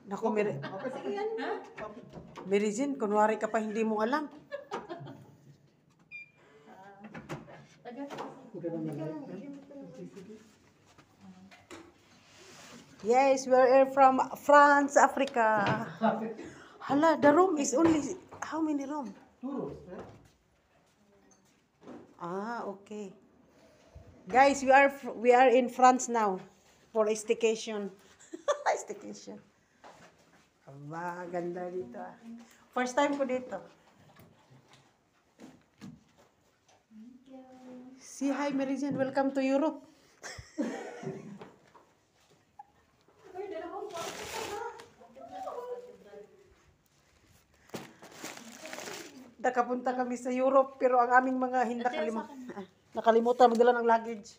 Naku, Mary Jean, kunwari ka pa hindi mo alam. Yes, we're from France, Africa. Hala, the room is only, how many room? 2 rows, right? Ah, okay. Guys, we are in France now for a staycation. Staycation. Aba, ganda dito ah. First time ko dito. See, hi Mary Jean, welcome to Europe. Nakapunta kami sa Europe pero ang aming mga nakalimutan magdala ng luggage.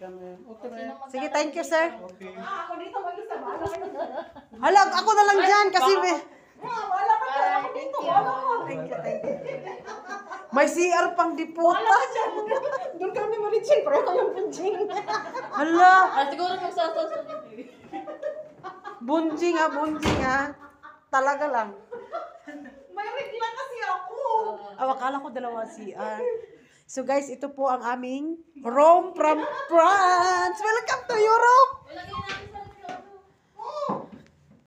Okay, ma'am. Sige, thank you sir. Okay. Ako dito mag-isa ba? Hala, ako na lang dyan kasi Wala ka dyan. Ako dito. Wala ka. Thank you. May CR pang diputa. Doon kami mariching. Pero ito yung punching. Hala, Siguro magsasasunod. bunjing ha. Talaga lang. May regla kasi ako. Akala ko dalawa CR. So guys, ito po ang aming Rome from France. Welcome to Europe. Ilagay natin sa